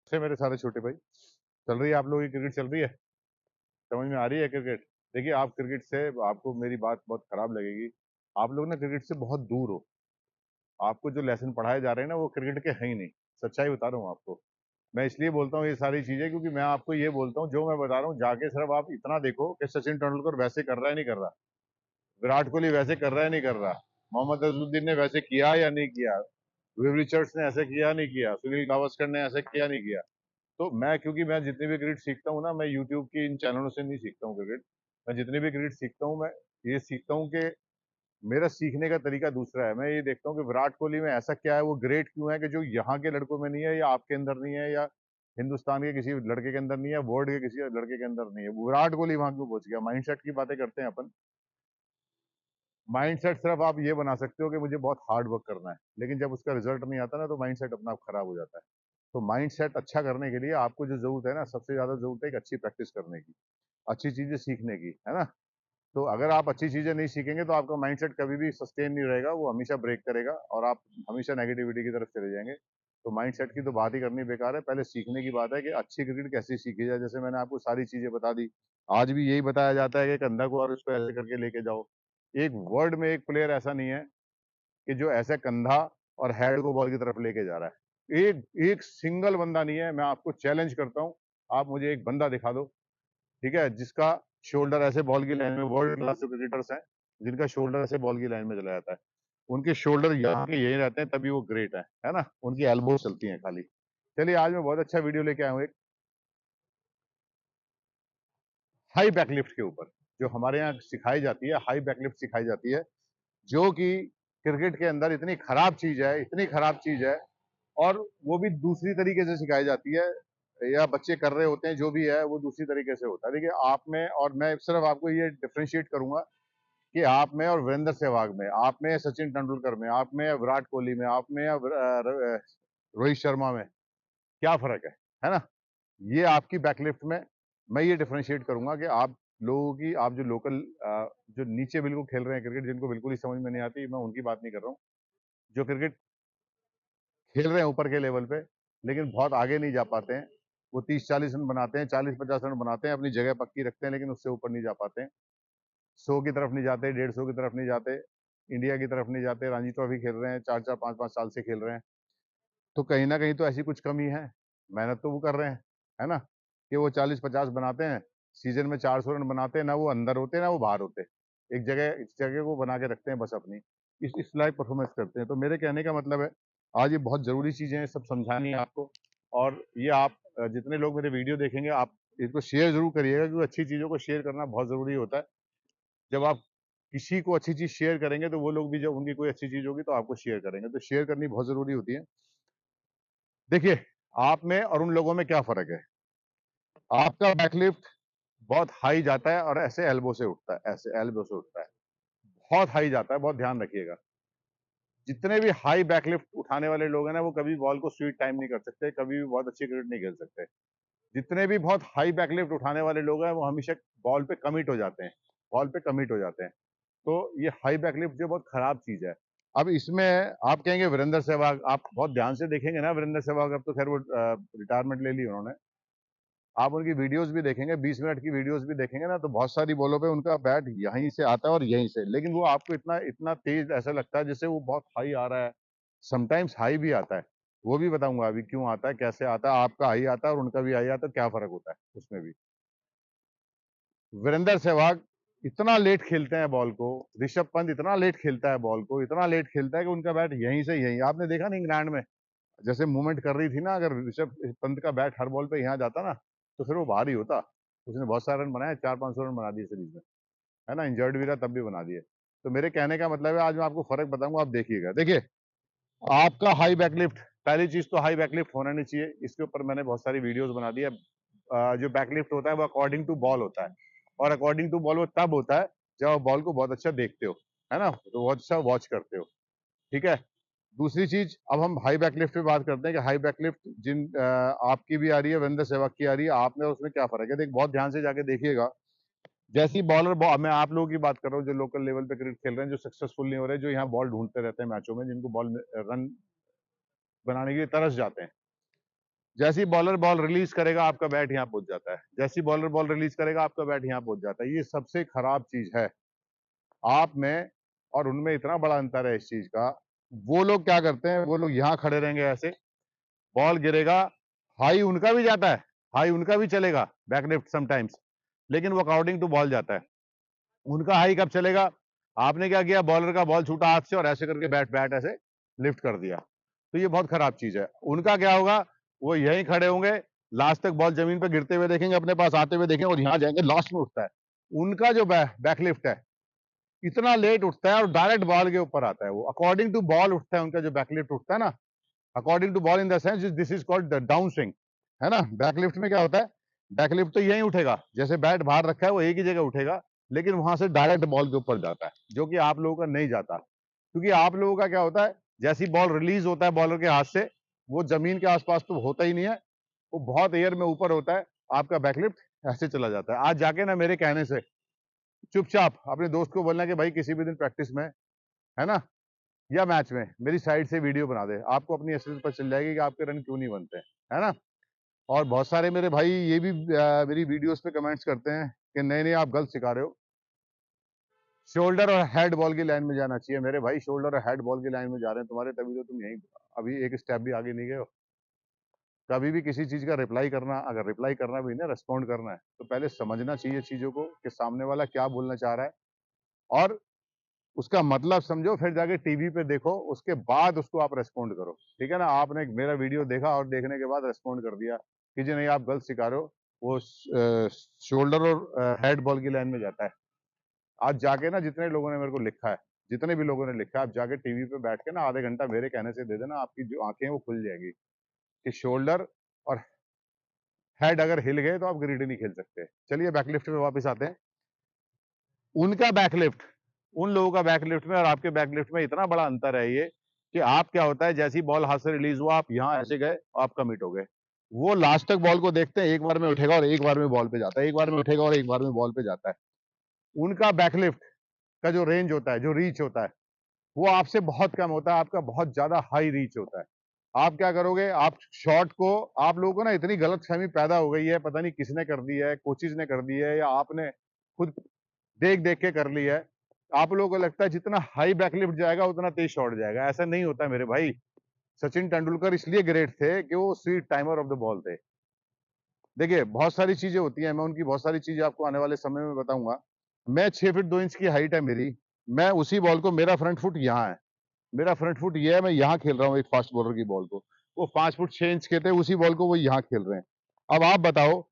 से मेरे सारे छोटे भाई, चल रही है आप लोगों की क्रिकेट? चल रही है? समझ में आ रही है क्रिकेट? देखिए, आप क्रिकेट से, आपको मेरी बात बहुत खराब लगेगी, आप लोग ना क्रिकेट से बहुत दूर हो। आपको जो लेसन पढ़ाए जा रहे हैं ना, वो क्रिकेट के हैं ही नहीं। सच्चाई बता रहा हूँ आपको। मैं इसलिए बोलता हूँ ये सारी चीजें, क्योंकि मैं आपको ये बोलता हूँ, जो मैं बता रहा हूँ जाके सिर्फ आप इतना देखो कि सचिन तेंदुलकर वैसे कर रहा है नहीं कर रहा, विराट कोहली वैसे कर रहा है नहीं कर रहा, मोहम्मद अजहरुद्दीन ने वैसे किया या नहीं किया, विव रिचर्ड्स ने ऐसे किया नहीं किया, सुनील गावस्कर ने ऐसे किया नहीं किया। तो मैं, क्योंकि मैं जितनी भी क्रिकेट सीखता हूँ ना, मैं यूट्यूब की इन चैनलों से नहीं सीखता हूँ क्रिकेट। मैं जितनी भी क्रिकेट सीखता हूँ, मैं ये सीखता हूँ कि मेरा सीखने का तरीका दूसरा है। मैं ये देखता हूँ कि विराट कोहली में ऐसा क्या है, वो ग्रेट क्यों है कि जो यहाँ के लड़कों में नहीं है, या आपके अंदर नहीं है, या हिंदुस्तान के किसी लड़के के अंदर नहीं है, वर्ल्ड के किसी लड़के के अंदर नहीं है। विराट कोहली वहां क्यों पहुंच गया? माइंडसेट की बातें करते हैं अपन। माइंडसेट सिर्फ आप ये बना सकते हो कि मुझे बहुत हार्ड वर्क करना है, लेकिन जब उसका रिजल्ट नहीं आता ना, तो माइंडसेट अपना आप खराब हो जाता है। तो माइंडसेट अच्छा करने के लिए आपको जो जरूरत है ना, सबसे ज्यादा जरूरत है एक अच्छी प्रैक्टिस करने की, अच्छी चीजें सीखने की, है ना? तो अगर आप अच्छी चीजें नहीं सीखेंगे तो आपका माइंडसेट कभी भी सस्टेन नहीं रहेगा, वो हमेशा ब्रेक करेगा और आप हमेशा नेगेटिविटी की तरफ चले जाएंगे। तो माइंडसेट की तो बात ही करनी बेकार है। पहले सीखने की बात है कि अच्छी क्रिकेट कैसे सीखी जाए। जैसे मैंने आपको सारी चीजें बता दी। आज भी यही बताया जाता है कि कंधा को और उसको ऐसे करके लेके जाओ। एक वर्ल्ड में एक प्लेयर ऐसा नहीं है कि जो ऐसे कंधा और हेड को बॉल की तरफ लेके जा रहा है। एक एक सिंगल बंदा नहीं है। मैं आपको चैलेंज करता हूं, आप मुझे एक बंदा दिखा दो, ठीक है, जिसका शोल्डर ऐसे बॉल की लाइन में, वर्ल्ड क्लास जो क्रिकेटर्स हैं जिनका शोल्डर ऐसे बॉल की लाइन में चला जाता है, उनके शोल्डर यहाँ के यही रहते हैं, तभी वो ग्रेट है ना? उनकी एल्बो चलती हैं खाली। चलिए, आज मैं बहुत अच्छा वीडियो लेके आया हूँ, एक हाई बैकलिफ्ट के ऊपर, जो हमारे यहाँ सिखाई जाती है, हाई बैकलिफ्ट सिखाई जाती है, जो कि क्रिकेट के अंदर इतनी खराब चीज है, इतनी खराब चीज है। और वो भी दूसरी तरीके से सिखाई जाती है, या बच्चे कर रहे होते हैं, जो भी है वो दूसरी तरीके से होता है। देखिए, आप में और मैं सिर्फ आपको ये डिफ्रेंशिएट करूंगा कि आप में और वीरेंद्र सहवाग में, आप में सचिन तेंदुलकर में, आप में विराट कोहली में, आप में रोहित शर्मा में क्या फर्क है ना? ये आपकी बैकलिफ्ट में मैं ये डिफरेंशिएट करूंगा कि आप लोगों की, आप जो लोकल, जो नीचे बिल्कुल खेल रहे हैं क्रिकेट, जिनको बिल्कुल ही समझ में नहीं आती, मैं उनकी बात नहीं कर रहा हूँ। जो क्रिकेट खेल रहे हैं ऊपर के लेवल पे, लेकिन बहुत आगे नहीं जा पाते हैं। वो 30-40 रन बनाते हैं, 40-50 रन बनाते हैं, अपनी जगह पक्की रखते हैं, लेकिन उससे ऊपर नहीं जा पाते हैं। 100 की तरफ नहीं जाते, 150 की तरफ नहीं जाते, इंडिया की तरफ नहीं जाते। रणजी ट्रॉफी खेल रहे हैं, 4-4 5-5 साल से खेल रहे हैं। तो कहीं ना कहीं तो ऐसी कुछ कमी है। मेहनत तो वो कर रहे हैं, है ना? कि वो 40-50 बनाते हैं, सीजन में 400 रन बनाते हैं, ना वो अंदर होते ना वो बाहर होते, एक जगह, इस जगह को बना के रखते हैं बस अपनी, इस लाइक परफॉर्मेंस करते हैं। तो मेरे कहने का मतलब है, आज ये बहुत जरूरी चीजें हैं, सब समझानी है आपको। और ये आप, जितने लोग मेरे वीडियो देखेंगे, आप इसको शेयर जरूर करिएगा, क्योंकि अच्छी चीजों को शेयर करना बहुत जरूरी होता है। जब आप किसी को अच्छी चीज शेयर करेंगे, तो वो लोग भी जब उनकी कोई अच्छी चीज होगी तो आपको शेयर करेंगे। तो शेयर करनी बहुत जरूरी होती है। देखिए, आप में और उन लोगों में क्या फर्क है? आपका बैकलिफ्ट बहुत हाई जाता है और ऐसे एल्बो से उठता है, ऐसे एल्बो से उठता है, बहुत हाई जाता है, बहुत ध्यान रखिएगा। जितने भी हाई बैकलिफ्ट उठाने वाले लोग हैं ना, वो कभी बॉल को स्वीट टाइम नहीं कर सकते, कभी भी बहुत अच्छी क्रिकेट नहीं खेल सकते। जितने भी बहुत हाई बैकलिफ्ट उठाने वाले लोग हैं, वो हमेशा बॉल पे कमिट हो जाते हैं, बॉल पे कमिट हो जाते हैं। तो ये हाई बैकलिफ्ट जो बहुत खराब चीज है। अब इसमें आप कहेंगे वीरेंद्र सहवाग, आप बहुत ध्यान से देखेंगे ना, वीरेंद्र सहवाग, अब तो खैर वो रिटायरमेंट ले ली उन्होंने। आप उनकी वीडियोस भी देखेंगे, 20 मिनट की वीडियोस भी देखेंगे ना, तो बहुत सारी बॉलों पे उनका बैट यहीं से आता है और यहीं से, लेकिन वो आपको इतना इतना तेज ऐसा लगता है जैसे वो बहुत हाई आ रहा है। समटाइम्स हाई भी आता है, वो भी बताऊंगा अभी क्यों आता है, कैसे आता है। आपका हाई आता है और उनका भी हाई आता है, क्या फर्क होता है उसमें भी। वीरेंद्र सहवाग इतना लेट खेलते हैं बॉल को, ऋषभ पंत इतना लेट खेलता है बॉल को, इतना लेट खेलता है कि उनका बैट यहीं से यहीं, आपने देखा नहीं इंग्लैंड में जैसे मूवमेंट कर रही थी ना, अगर ऋषभ पंत का बैट हर बॉल पे यहाँ जाता ना, तो फिर वो बाहर ही होता। उसने बहुत सारे रन बनाए, 400-500 रन बना दिए सीरीज में, है ना? इंजर्ड भी रहा तब भी बना दिए। तो मेरे कहने का मतलब है, आज मैं आपको फर्क बताऊंगा, आप देखिएगा। देखिए, आपका हाई बैकलिफ्ट, पहली चीज तो हाई बैकलिफ्ट होना नहीं चाहिए। इसके ऊपर मैंने बहुत सारी वीडियोस बना दी है। जो बैकलिफ्ट होता है वो अकॉर्डिंग टू बॉल होता है, और अकॉर्डिंग टू बॉल वो तब होता है जब आप बॉल को बहुत अच्छा देखते हो, है ना? तो बहुत अच्छा वॉच करते हो, ठीक है? दूसरी चीज, अब हम हाई बैकलिफ्ट पे बात करते हैं कि हाई बैकलिफ्ट आपकी भी आ रही है, वीरेंद्र सहवाग की आ रही है, आप में और उसमें क्या फर्क है? देख, बहुत ध्यान से जाके देखिएगा। जैसी मैं आप लोगों की बात कर रहा हूँ जो लोकल लेवल पे क्रिकेट खेल रहे हैं, जो सक्सेसफुल नहीं हो रहे, जो यहाँ बॉल ढूंढते रहते हैं मैचों में, जिनको बॉल रन बनाने के लिए तरस जाते हैं। जैसे ही बॉलर बॉल रिलीज करेगा आपका बैट यहाँ पहुंच जाता है, जैसे ही बॉलर बॉल रिलीज करेगा आपका बैट यहाँ पहुंच जाता है। ये सबसे खराब चीज है आप में और उनमें, इतना बड़ा अंतर है इस चीज का। वो लोग क्या करते हैं, वो लोग यहाँ खड़े रहेंगे ऐसे, बॉल गिरेगा, हाई उनका भी जाता है, हाई उनका भी चलेगा बैकलिफ्ट समटाइम्स, लेकिन वो अकॉर्डिंग टू बॉल जाता है। उनका हाई कब चलेगा, आपने क्या किया, बॉलर का बॉल छूटा हाथ से और ऐसे करके बैट बैट ऐसे लिफ्ट कर दिया, तो ये बहुत खराब चीज है। उनका क्या होगा, वो यहीं खड़े होंगे, लास्ट तक बॉल जमीन पर गिरते हुए देखेंगे, अपने पास आते हुए देखेंगे और यहाँ जाएंगे, लास्ट में उठता है। उनका जो बैकलिफ्ट है इतना लेट उठता है और डायरेक्ट बॉल के ऊपर आता है, वो अकॉर्डिंग टू बॉल उठता है। उनका जो बैकलिफ्ट उठता है ना, according to ball in the sense this is called down swing, है ना। बैकलिफ्ट में क्या होता है, बैकलिफ्ट तो यही उठेगा, जैसे बैट बाहर रखा है वो एक ही जगह उठेगा, लेकिन वहां से डायरेक्ट बॉल के ऊपर जाता है, जो कि आप लोगों का नहीं जाता। क्योंकि आप लोगों का क्या होता है, जैसी बॉल रिलीज होता है बॉलर के हाथ से, वो जमीन के आसपास तो होता ही नहीं है, वो बहुत एयर में ऊपर होता है, आपका बैकलिफ्ट ऐसे चला जाता है। आज जाके ना मेरे कहने से चुपचाप अपने दोस्त को बोलना कि भाई किसी भी दिन प्रैक्टिस में, है ना, या मैच में मेरी साइड से वीडियो बना दे, आपको अपनी असलियत पर चल जाएगी कि आपके रन क्यों नहीं बनते, है ना। और बहुत सारे मेरे भाई ये भी मेरी वीडियोस पे कमेंट्स करते हैं कि नहीं नहीं आप गलत सिखा रहे हो, शोल्डर और हेड बॉल की लाइन में जाना चाहिए। मेरे भाई शोल्डर और हेड बॉल की लाइन में जा रहे हैं तुम्हारे, तभी तो तुम यहीं अभी एक स्टेप भी आगे नहीं गए हो। कभी भी किसी चीज का रिप्लाई करना, अगर रिप्लाई करना भी ना, रेस्पॉन्ड करना है, तो पहले समझना चाहिए चीजों को कि सामने वाला क्या बोलना चाह रहा है, और उसका मतलब समझो, फिर जाके टीवी पे देखो, उसके बाद उसको आप रेस्पॉन्ड करो, ठीक है ना। आपने मेरा वीडियो देखा और देखने के बाद रेस्पॉन्ड कर दिया कि जी नहीं आप गलत सिखा रहे हो, वो शोल्डर और हेड बॉल की लाइन में जाता है। आज जाके ना जितने लोगों ने मेरे को लिखा है, जितने भी लोगों ने लिखा है, आप जाके टीवी पे बैठ के ना आधे घंटा मेरे कहने से दे देना, आपकी जो आंखें वो खुल जाएगी कि शोल्डर और हेड अगर हिल गए तो आप ग्रिड नहीं खेल सकते। चलिए बैकलिफ्ट पे वापस आते हैं। उनका बैकलिफ्ट, उन लोगों का बैकलिफ्ट में और आपके बैकलिफ्ट में इतना बड़ा अंतर है ये, कि आप क्या होता है, जैसी बॉल हाथ से रिलीज हुआ आप यहाँ ऐसे गए, आप कमिट हो गए। वो लास्ट तक बॉल को देखते हैं, एक बार में उठेगा और एक बार में बॉल पे जाता है, एक बार में उठेगा और एक बार में बॉल पे जाता है। उनका बैकलिफ्ट का जो रेंज होता है, जो रीच होता है, वो आपसे बहुत कम होता है, आपका बहुत ज्यादा हाई रीच होता है। आप क्या करोगे, आप शॉट को, आप लोगों को ना इतनी गलतफहमी पैदा हो गई है, पता नहीं किसने कर दी है, कोचिज ने कर दी है या आपने खुद देख देख के कर ली है। आप लोगों को लगता है जितना हाई बैकलिफ्ट जाएगा उतना तेज शॉट जाएगा, ऐसा नहीं होता मेरे भाई। सचिन तेंदुलकर इसलिए ग्रेट थे कि वो sweet timer of the ball थे। देखिए बहुत सारी चीजें होती हैं, मैं उनकी बहुत सारी चीजें आपको आने वाले समय में बताऊंगा। मैं 6 फीट 2 इंच की हाइट है मेरी, मैं उसी बॉल को, मेरा फ्रंट फुट यहाँ है, मेरा फ्रंट फुट ये है, मैं यहाँ खेल रहा हूँ एक फास्ट बॉलर की बॉल को। वो 5 फुट 6 इंच के थे, उसी बॉल को वो यहाँ खेल रहे हैं। अब आप बताओ,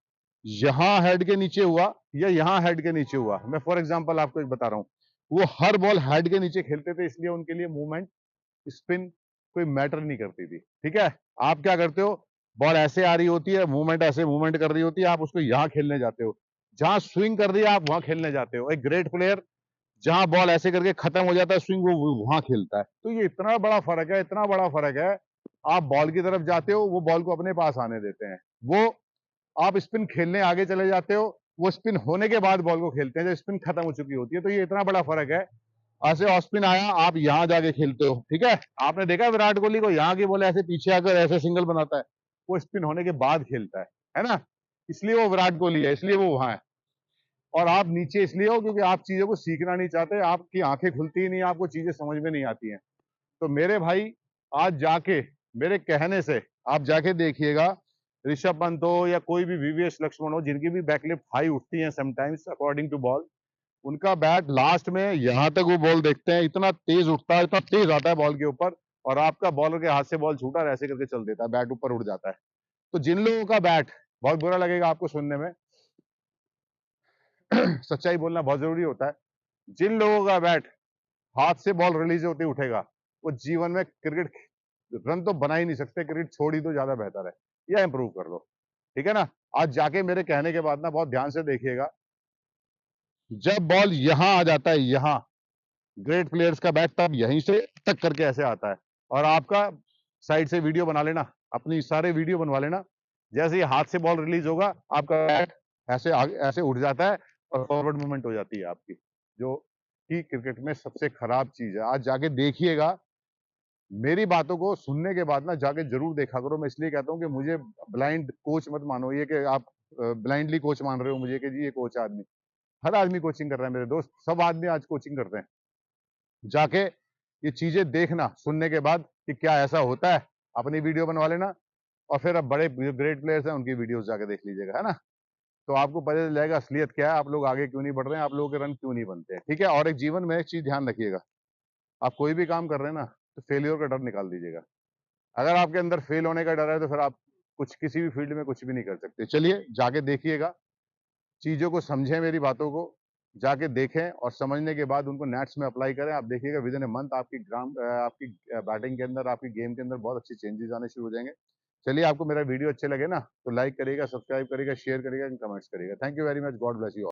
यहाँ हेड के नीचे हुआ या यहाँ हेड के नीचे हुआ, मैं फॉर एग्जांपल आपको एक बता रहा हूँ। वो हर बॉल हेड के नीचे खेलते थे, इसलिए उनके लिए मूवमेंट, स्पिन कोई मैटर नहीं करती थी, ठीक है। आप क्या करते हो, बॉल ऐसे आ रही होती है, मूवमेंट ऐसे मूवमेंट कर रही होती है, आप उसको यहाँ खेलने जाते हो, जहां स्विंग कर रही है आप वहां खेलने जाते हो। एक ग्रेट प्लेयर जहां बॉल ऐसे करके खत्म हो जाता है स्विंग, वो वहां खेलता है। तो ये इतना बड़ा फर्क है, इतना बड़ा फर्क है। आप बॉल की तरफ जाते हो, वो बॉल को अपने पास आने देते हैं, वो आप स्पिन खेलने आगे चले जाते हो, वो स्पिन होने के बाद बॉल को खेलते हैं जब स्पिन खत्म हो चुकी होती है। तो ये इतना बड़ा फर्क है। ऐसे ऑफ स्पिन आया, आप यहां जाके खेलते हो, ठीक है। आपने देखा विराट कोहली को, यहाँ की बॉल ऐसे पीछे आकर ऐसे सिंगल बनाता है, वो स्पिन होने के बाद खेलता है ना। इसलिए वो विराट कोहली है, इसलिए वो वहां है। और आप नीचे इसलिए हो क्योंकि आप चीजों को सीखना नहीं चाहते, आपकी आंखें खुलती ही नहीं, आपको चीजें समझ में नहीं आती हैं। तो मेरे भाई आज जाके मेरे कहने से आप जाके देखिएगा, ऋषभ पंत हो या कोई भी वीवीएस लक्ष्मण हो, जिनकी भी बैकलिफ्ट हाई उठती है समटाइम्स अकॉर्डिंग टू बॉल, उनका बैट लास्ट में यहां तक वो बॉल देखते हैं, इतना तेज उठता है, इतना तेज आता है बॉल के ऊपर, और आपका बॉलर के हाथ से बॉल छूटा और ऐसे करके चल देता है, बैट ऊपर उड़ जाता है। तो जिन लोगों का बैट, बहुत बुरा लगेगा आपको सुनने में, सच्चाई बोलना बहुत जरूरी होता है, जिन लोगों का बैट हाथ से बॉल रिलीज होती उठेगा, वो जीवन में क्रिकेट रन तो बना ही नहीं सकते, क्रिकेट छोड़ ही तो ज्यादा बेहतर है, या इंप्रूव कर लो, ठीक है ना। आज जाके मेरे कहने के बाद ना बहुत ध्यान से देखिएगा, जब बॉल यहां आ जाता है, यहां ग्रेट प्लेयर्स का बैट तब यहीं से टक करके ऐसे आता है, और आपका साइड से वीडियो बना लेना, अपनी सारे वीडियो बनवा लेना, जैसे ही हाथ से बॉल रिलीज होगा आपका बैट ऐसे ऐसे उठ जाता है और फॉरवर्ड मूवमेंट हो जाती है आपकी, जो कि क्रिकेट में सबसे खराब चीज है। आज जाके देखिएगा, मेरी बातों को सुनने के बाद ना जाके जरूर देखा करो। मैं इसलिए कहता हूँ कि मुझे ब्लाइंड कोच मत मानो, ये कि आप ब्लाइंडली कोच मान रहे हो मुझे कि जी ये कोच आदमी। हर आदमी कोचिंग कर रहा है मेरे दोस्त, सब आदमी आज कोचिंग करते हैं। जाके ये चीजें देखना सुनने के बाद कि क्या ऐसा होता है, अपनी वीडियो बनवा लेना और फिर अब बड़े ग्रेट प्लेयर्स हैं उनकी वीडियोस जाके देख लीजिएगा, है ना। तो आपको पता चल जाएगा असलियत क्या है, आप लोग आगे क्यों नहीं बढ़ रहे हैं, आप लोगों के रन क्यों नहीं बनते हैं। ठीक है, और एक जीवन में एक चीज ध्यान रखिएगा, आप कोई भी काम कर रहे हैं ना तो फेलियर का डर निकाल दीजिएगा। अगर आपके अंदर फेल होने का डर है तो फिर आप कुछ किसी भी फील्ड में कुछ भी नहीं कर सकते। चलिए जाके देखिएगा, चीजों को समझें, मेरी बातों को जाके देखें और समझने के बाद उनको नेट्स में अप्लाई करें। आप देखिएगा विद इन ए मंथ आपकी बैटिंग के अंदर, आपकी गेम के अंदर बहुत अच्छे चेंजेस आने शुरू हो जाएंगे। चलिए, आपको मेरा वीडियो अच्छे लगे ना तो लाइक करिएगा, सब्सक्राइब करिएगा, शेयर करिएगा, कमेंट्स करिएगा। Thank you very much, God bless you.